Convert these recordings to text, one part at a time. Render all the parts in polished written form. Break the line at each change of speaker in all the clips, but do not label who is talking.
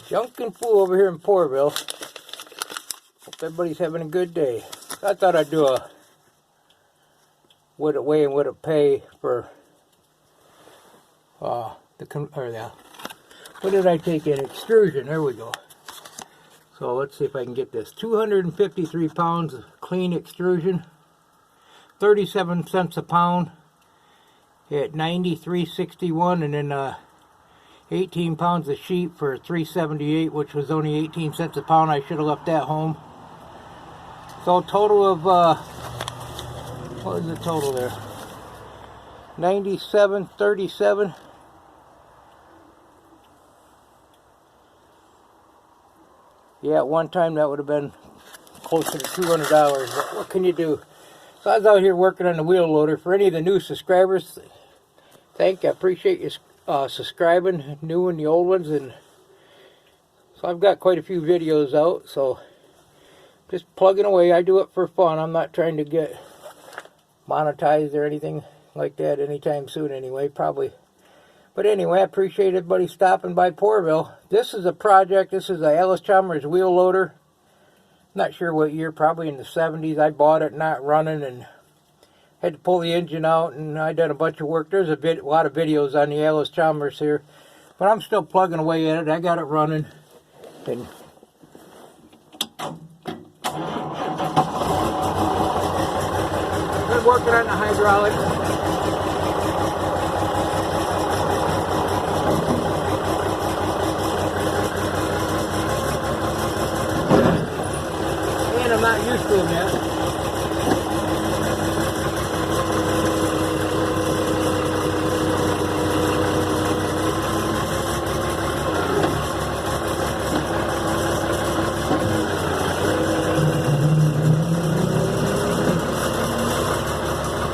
Junkin' Fool over here in Porterville. Hope everybody's having a good day. I thought I'd do a would it weigh and would it pay for what did I take in? Extrusion. There we go. So let's see if I can get this. 253 pounds of clean extrusion. 37 cents a pound at 93.61, and then 18 pounds of sheep for 378, which was only 18 cents a pound. I should have left that home. So total of what is the total there? 97.37. Yeah, at one time that would have been closer to $200, but what can you do? So I was out here working on the wheel loader. For any of the new subscribers, I appreciate you subscribing, new and the old ones. And so I've got quite a few videos out, so just plugging away. I do it for fun. I'm not trying to get monetized or anything like that anytime soon anyway, probably. But anyway, I appreciate everybody stopping by Porterville. This is a project. This is a Allis Chalmers wheel loader. Not sure what year, probably in the 70s. I bought it not running and had to pull the engine out, and I done a bunch of work. There's a lot of videos on the Allis Chalmers here, but I'm still plugging away at it. I got it running. And been working on the hydraulics. I'm not used to them yet.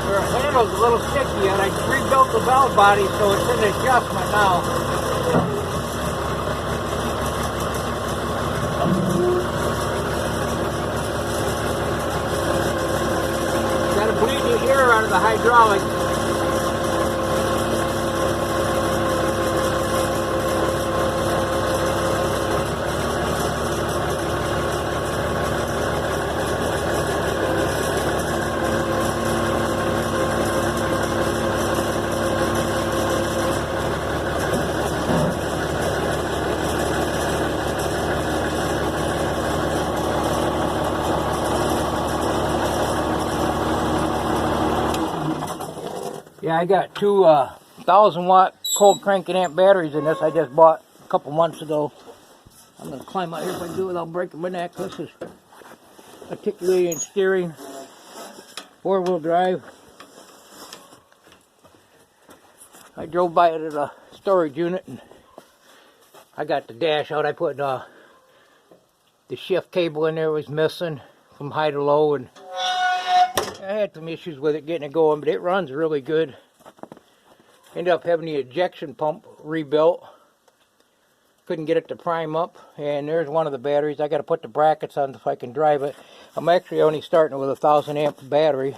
Their handle's a little sticky, and I rebuilt the valve body so it's in adjustment now. Bleed the air out of the hydraulics. Yeah, I got two 1,000-watt cold cranking amp batteries in this. I just bought a couple months ago. I'm going to climb out here if I can do it without breaking my neck. This is articulating steering, 4-wheel drive. I drove by it at a storage unit, and I got the dash out. I put the shift cable in there, was missing from high to low, and I had some issues with it getting it going, but it runs really good. Ended up having the ejection pump rebuilt. Couldn't get it to prime up, and there's one of the batteries. I got to put the brackets on if I can drive it. I'm actually only starting with a 1,000-amp battery.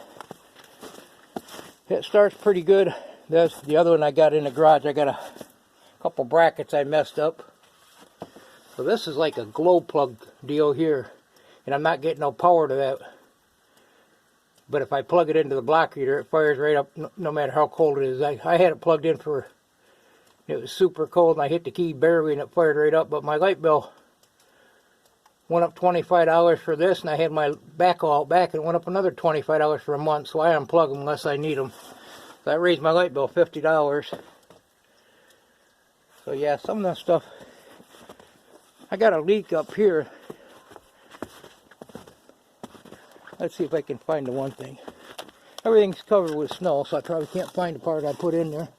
It starts pretty good. That's the other one I got in the garage. I got a couple brackets I messed up. So this is like a glow plug deal here, and I'm not getting no power to that. But if I plug it into the block heater, it fires right up no matter how cold it is. I had it plugged in for, it was super cold, and I hit the key barely and it fired right up. But my light bill went up $25 for this, and I had my backhoe out back and it went up another $25 for a month. So I unplug them unless I need them. So I raised my light bill $50. So yeah, some of that stuff. I got a leak up here. Let's see if I can find the one thing. Everything's covered with snow, so I probably can't find the part I put in there.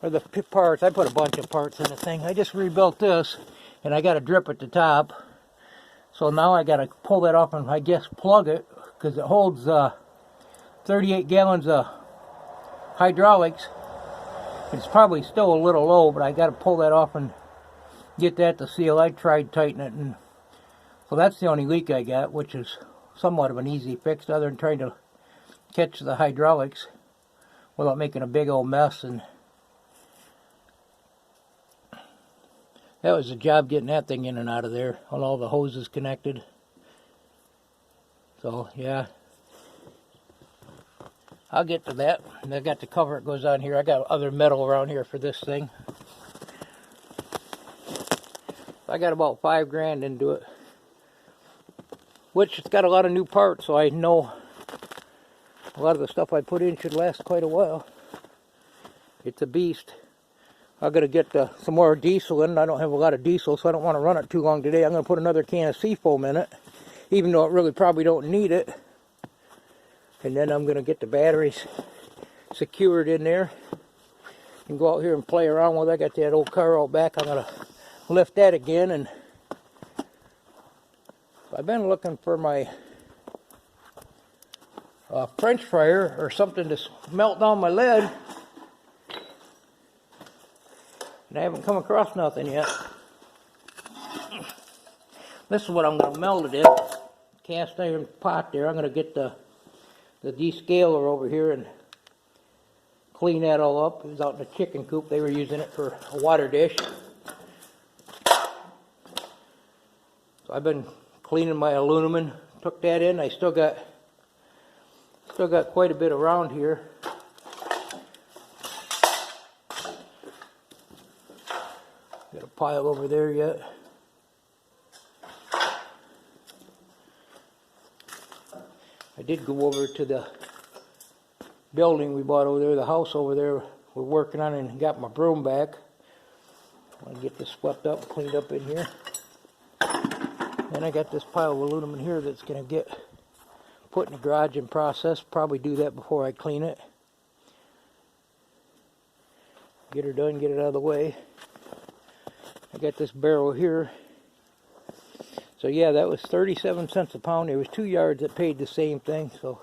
Or the parts. I put a bunch of parts in the thing. I just rebuilt this, and I got a drip at the top. So now I got to pull that off and I guess plug it, because it holds 38 gallons of hydraulics. It's probably still a little low, but I got to pull that off and get that to seal. I tried tightening it, and so that's the only leak I got, which is somewhat of an easy fix, other than trying to catch the hydraulics without making a big old mess. And That was the job getting that thing in and out of there, on all the hoses connected. So yeah, I'll get to that. And I got the cover that goes on here. I got other metal around here for this thing. I got about $5 grand into it, which it's got a lot of new parts, so I know a lot of the stuff I put in should last quite a while. It's a beast. I'm going to get some more diesel in. I don't have a lot of diesel, so I don't want to run it too long today. I'm going to put another can of seafoam in it, even though it really probably don't need it. And then I'm going to get the batteries secured in there and go out here and play around with it. I got that old car out back. I'm going to lift that again. And I've been looking for my French fryer or something to melt down my lead. And I haven't come across nothing yet. This is what I'm going to melt it in. Cast iron pot there. I'm going to get the descaler over here and clean that all up. It was out in the chicken coop. They were using it for a water dish. So I've been cleaning my aluminum. Took that in. I still got quite a bit around here. Got a pile over there yet. I did go over to the building we bought over there, the house over there we're working on, and got my broom back. I want to get this swept up, cleaned up in here. Then I got this pile of aluminum here that's going to get put in the garage and processed. Probably do that before I clean it. Get her done, get it out of the way. I got this barrel here. So yeah, that was 37 cents a pound. There was 2 yards that paid the same thing, so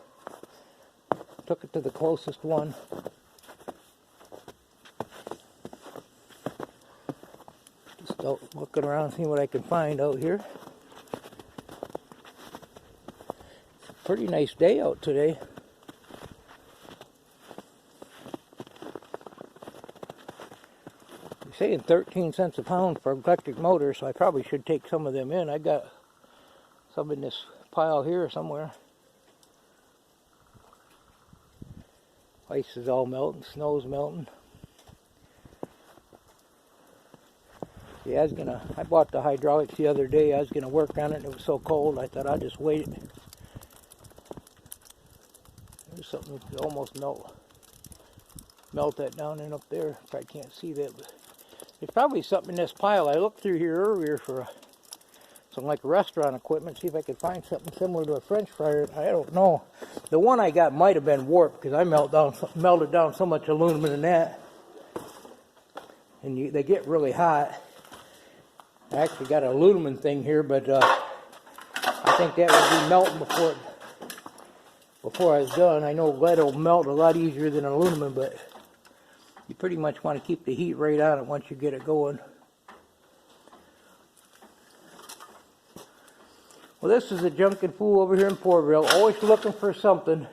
took it to the closest one. Just out looking around, seeing what I can find out here. Pretty nice day out today. They're saying 13 cents a pound for electric motors, so I probably should take some of them in. I got some in this pile here somewhere. Ice is all melting, snow's melting. Yeah, I bought the hydraulics the other day. I was gonna work on it and it was so cold I thought I'd just wait. There's something to almost melt that down in up there. Probably can't see that, but there's probably something in this pile. I looked through here earlier for some like restaurant equipment, see if I could find something similar to a French fryer. I don't know. The one I got might have been warped because I melted down so much aluminum in that. And they get really hot. I actually got an aluminum thing here, but I think that would be melting before I was done. I know lead will melt a lot easier than aluminum, but you pretty much want to keep the heat right on it once you get it going. Well, this is a junkin' fool over here in Porterville, always looking for something.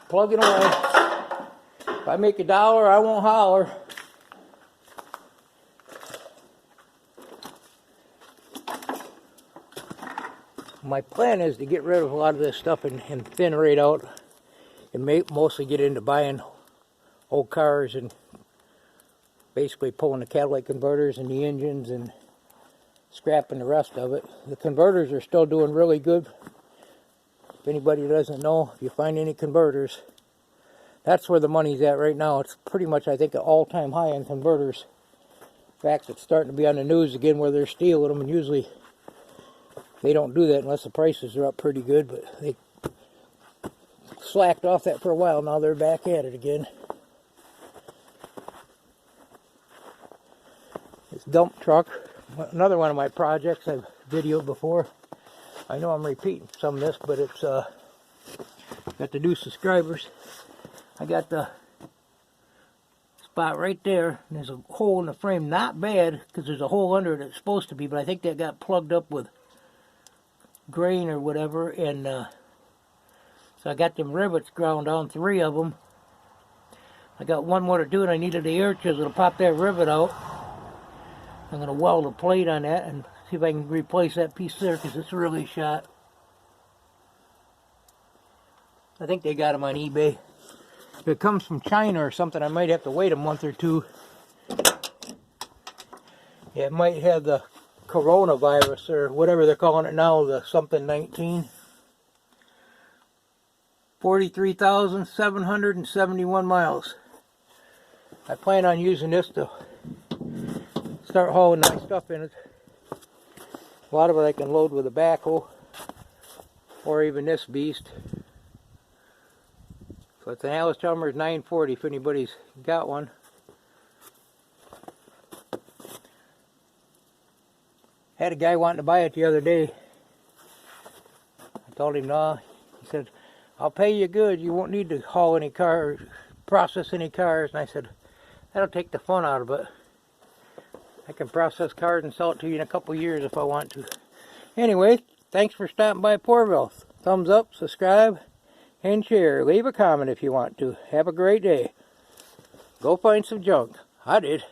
Plugging away. If I make $1, I won't holler. My plan is to get rid of a lot of this stuff and thin right out, and mostly get into buying old cars and basically pulling the catalytic converters and the engines and scrapping the rest of it. The converters are still doing really good. If anybody doesn't know, if you find any converters, that's where the money's at right now. It's pretty much, I think, an all-time high on converters. In fact, it's starting to be on the news again where they're stealing them, and usually they don't do that unless the prices are up pretty good, but they slacked off that for a while. Now they're back at it again. This dump truck, another one of my projects I've videoed before. I know I'm repeating some of this, but it's got the new subscribers. I got the spot right there, and there's a hole in the frame. Not bad, because there's a hole under it that's supposed to be, but I think that got plugged up with grain or whatever, and so I got them rivets ground down, 3 of them. I got one more to do and I needed the air chisel to pop that rivet out. I'm going to weld a plate on that and see if I can replace that piece there because it's really shot. I think they got them on eBay. If it comes from China or something, I might have to wait a month or two. Yeah, it might have the coronavirus or whatever they're calling it now, the something 19. 43,771 miles. I plan on using this to start hauling my stuff in it. A lot of it I can load with a backhoe or even this beast. So it's an Allis Chalmers 940 if anybody's got one. Had a guy wanting to buy it the other day. I told him no. He said, I'll pay you good. You won't need to haul any cars, process any cars. And I said, that'll take the fun out of it. I can process cars and sell it to you in a couple years if I want to. Anyway, thanks for stopping by Pourville. Thumbs up, subscribe, and share. Leave a comment if you want to. Have a great day. Go find some junk. I did.